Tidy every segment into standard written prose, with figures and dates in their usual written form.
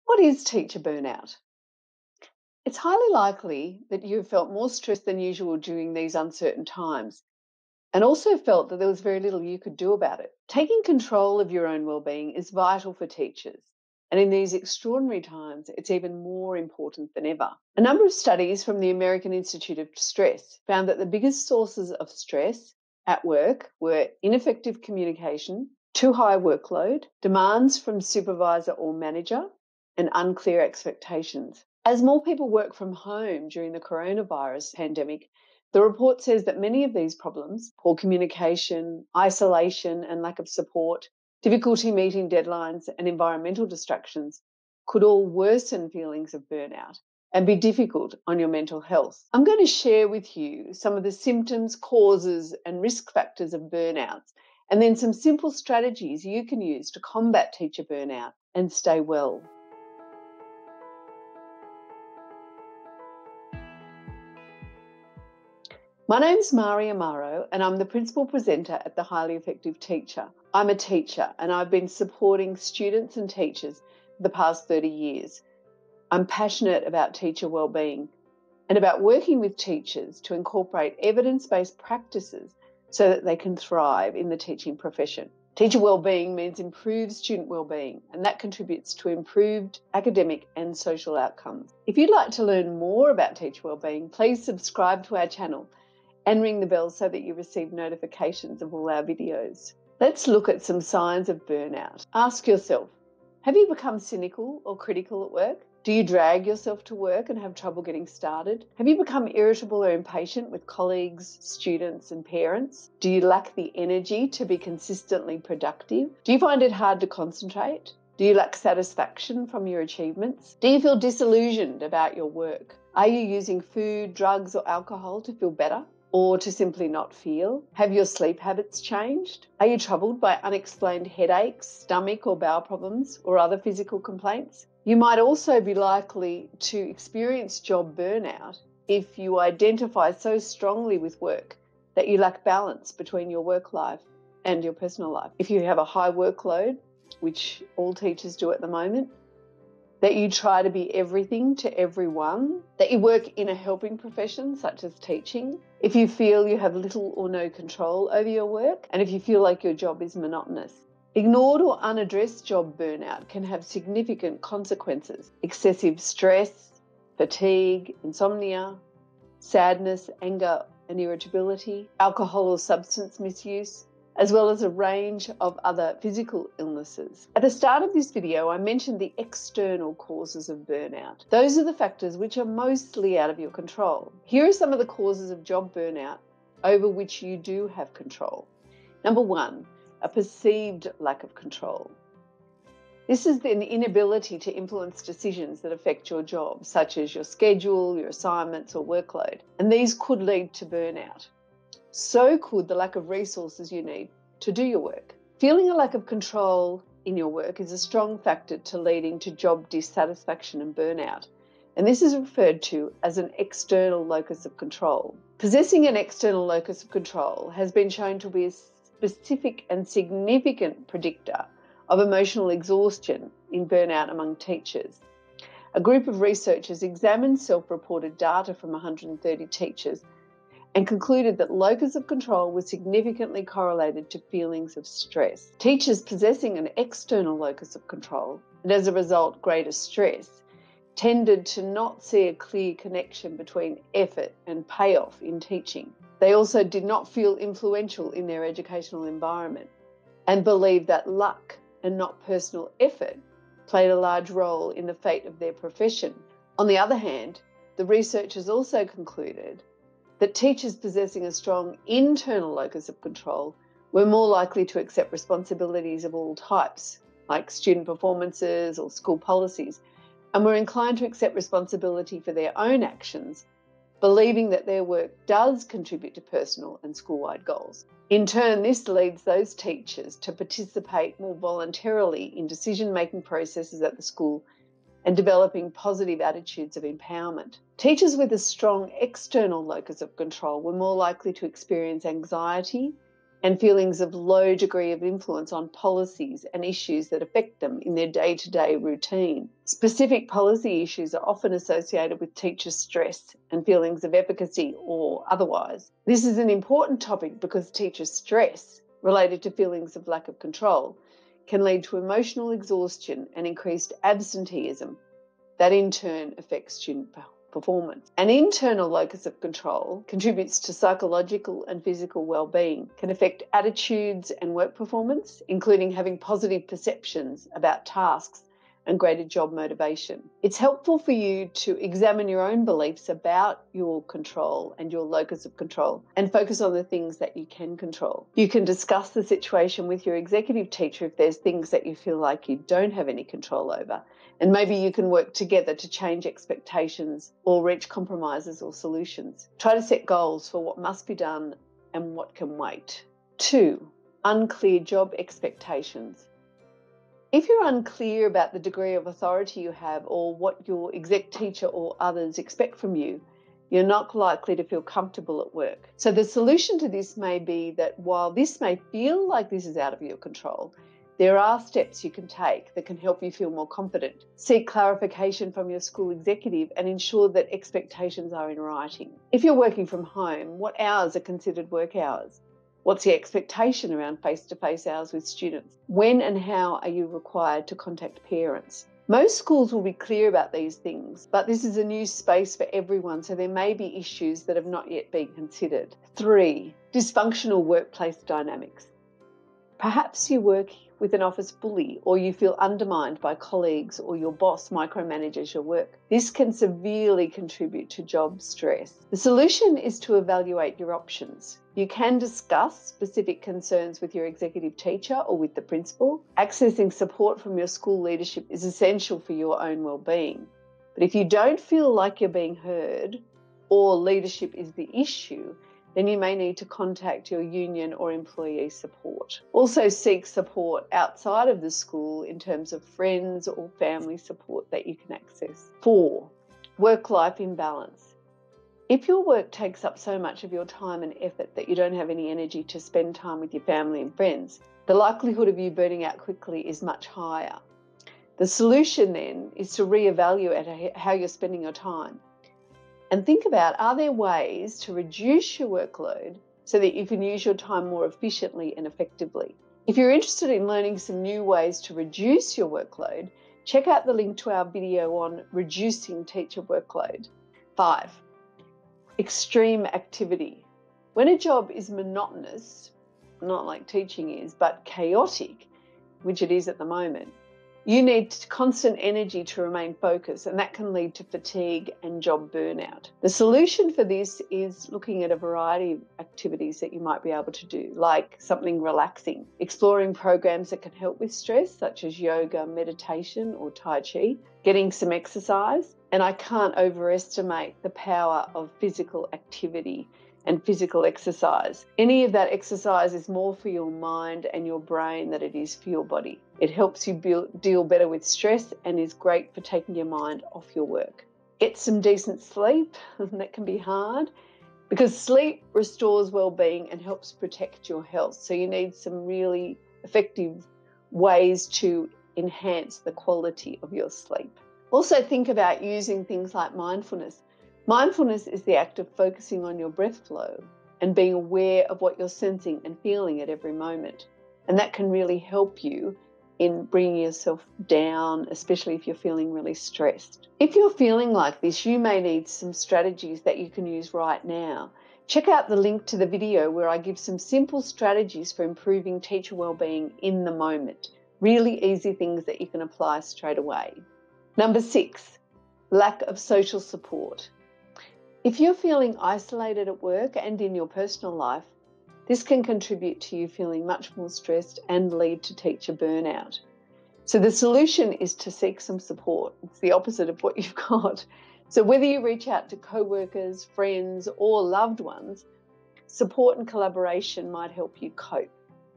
What is teacher burnout? It's highly likely that you have felt more stress than usual during these uncertain times and also felt that there was very little you could do about it. Taking control of your own well-being is vital for teachers. And in these extraordinary times, it's even more important than ever. A number of studies from the American Institute of Stress found that the biggest sources of stress at work were ineffective communication, too high workload, demands from supervisor or manager, and unclear expectations. As more people work from home during the coronavirus pandemic, the report says that many of these problems, poor communication, isolation and lack of support, difficulty meeting deadlines, and environmental distractions, could all worsen feelings of burnout and be difficult on your mental health. I'm going to share with you some of the symptoms, causes, and risk factors of burnouts, and then some simple strategies you can use to combat teacher burnout and stay well. My name's Mari Amaro, and I'm the principal presenter at The Highly Effective Teacher. I'm a teacher, and I've been supporting students and teachers for the past 30 years. I'm passionate about teacher wellbeing and about working with teachers to incorporate evidence-based practices so that they can thrive in the teaching profession. Teacher wellbeing means improved student wellbeing, and that contributes to improved academic and social outcomes. If you'd like to learn more about teacher wellbeing, please subscribe to our channel and ring the bell so that you receive notifications of all our videos. Let's look at some signs of burnout. Ask yourself, have you become cynical or critical at work? Do you drag yourself to work and have trouble getting started? Have you become irritable or impatient with colleagues, students, and parents? Do you lack the energy to be consistently productive? Do you find it hard to concentrate? Do you lack satisfaction from your achievements? Do you feel disillusioned about your work? Are you using food, drugs, or alcohol to feel better, or to simply not feel? Have your sleep habits changed? Are you troubled by unexplained headaches, stomach or bowel problems, or other physical complaints? You might also be likely to experience job burnout if you identify so strongly with work that you lack balance between your work life and your personal life. If you have a high workload, which all teachers do at the moment, that you try to be everything to everyone, that you work in a helping profession such as teaching, if you feel you have little or no control over your work, and if you feel like your job is monotonous. Ignored or unaddressed job burnout can have significant consequences: excessive stress, fatigue, insomnia, sadness, anger and irritability, alcohol or substance misuse, as well as a range of other physical illnesses. At the start of this video, I mentioned the external causes of burnout. Those are the factors which are mostly out of your control. Here are some of the causes of job burnout over which you do have control. Number one, a perceived lack of control. This is an inability to influence decisions that affect your job, such as your schedule, your assignments, or workload. And these could lead to burnout. So could the lack of resources you need to do your work. Feeling a lack of control in your work is a strong factor to leading to job dissatisfaction and burnout. And this is referred to as an external locus of control. Possessing an external locus of control has been shown to be a specific and significant predictor of emotional exhaustion in burnout among teachers. A group of researchers examined self-reported data from 130 teachers and concluded that locus of control was significantly correlated to feelings of stress. Teachers possessing an external locus of control, and as a result greater stress, tended to not see a clear connection between effort and payoff in teaching. They also did not feel influential in their educational environment and believed that luck and not personal effort played a large role in the fate of their profession. On the other hand, the researchers also concluded that teachers possessing a strong internal locus of control were more likely to accept responsibilities of all types, like student performances or school policies, and were inclined to accept responsibility for their own actions, believing that their work does contribute to personal and school-wide goals. In turn, this leads those teachers to participate more voluntarily in decision-making processes at the school and developing positive attitudes of empowerment. Teachers with a strong external locus of control were more likely to experience anxiety and feelings of low degree of influence on policies and issues that affect them in their day-to-day routine. Specific policy issues are often associated with teacher stress and feelings of efficacy or otherwise. This is an important topic because teacher stress related to feelings of lack of control can lead to emotional exhaustion and increased absenteeism. That in turn affects student performance. An internal locus of control contributes to psychological and physical well-being, can affect attitudes and work performance, including having positive perceptions about tasks and greater job motivation. It's helpful for you to examine your own beliefs about your control and your locus of control and focus on the things that you can control. You can discuss the situation with your executive teacher if there's things that you feel like you don't have any control over. And maybe you can work together to change expectations or reach compromises or solutions. Try to set goals for what must be done and what can wait. 2. Unclear job expectations. If you're unclear about the degree of authority you have or what your exec teacher or others expect from you, you're not likely to feel comfortable at work. So the solution to this may be that while this may feel like this is out of your control, there are steps you can take that can help you feel more confident. Seek clarification from your school executive and ensure that expectations are in writing. If you're working from home, what hours are considered work hours? What's the expectation around face-to-face hours with students? When and how are you required to contact parents? Most schools will be clear about these things, but this is a new space for everyone, so there may be issues that have not yet been considered. 3. Dysfunctional workplace dynamics. Perhaps you work with an office bully or you feel undermined by colleagues or your boss micromanages your work. This can severely contribute to job stress. The solution is to evaluate your options. You can discuss specific concerns with your executive teacher or with the principal. Accessing support from your school leadership is essential for your own well-being. But if you don't feel like you're being heard or leadership is the issue, then you may need to contact your union or employee support. Also seek support outside of the school in terms of friends or family support that you can access. 4. Work-life imbalance. If your work takes up so much of your time and effort that you don't have any energy to spend time with your family and friends, the likelihood of you burning out quickly is much higher. The solution then is to reevaluate how you're spending your time. And think about, are there ways to reduce your workload so that you can use your time more efficiently and effectively? If you're interested in learning some new ways to reduce your workload, check out the link to our video on reducing teacher workload. 5. Extreme activity. When a job is monotonous, not like teaching is, but chaotic, which it is at the moment, you need constant energy to remain focused, and that can lead to fatigue and job burnout. The solution for this is looking at a variety of activities that you might be able to do, like something relaxing, exploring programs that can help with stress, such as yoga, meditation, or Tai Chi, getting some exercise. And I can't overestimate the power of physical activity and physical exercise. Any of that exercise is more for your mind and your brain than it is for your body. It helps you deal better with stress and is great for taking your mind off your work. Get some decent sleep, and that can be hard because sleep restores well-being and helps protect your health. So you need some really effective ways to enhance the quality of your sleep. Also think about using things like mindfulness. Mindfulness is the act of focusing on your breath flow and being aware of what you're sensing and feeling at every moment. And that can really help you in bringing yourself down, especially if you're feeling really stressed. If you're feeling like this, you may need some strategies that you can use right now. Check out the link to the video where I give some simple strategies for improving teacher wellbeing in the moment. Really easy things that you can apply straight away. Number 6, lack of social support. If you're feeling isolated at work and in your personal life, this can contribute to you feeling much more stressed and lead to teacher burnout. So the solution is to seek some support. It's the opposite of what you've got. So whether you reach out to co-workers, friends, or loved ones, support and collaboration might help you cope.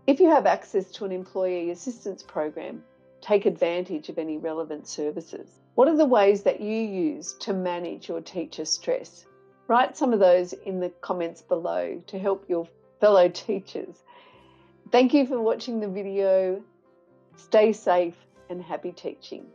If you have access to an employee assistance program, take advantage of any relevant services. What are the ways that you use to manage your teacher stress? Write some of those in the comments below to help your fellow teachers. Thank you for watching the video. Stay safe and happy teaching.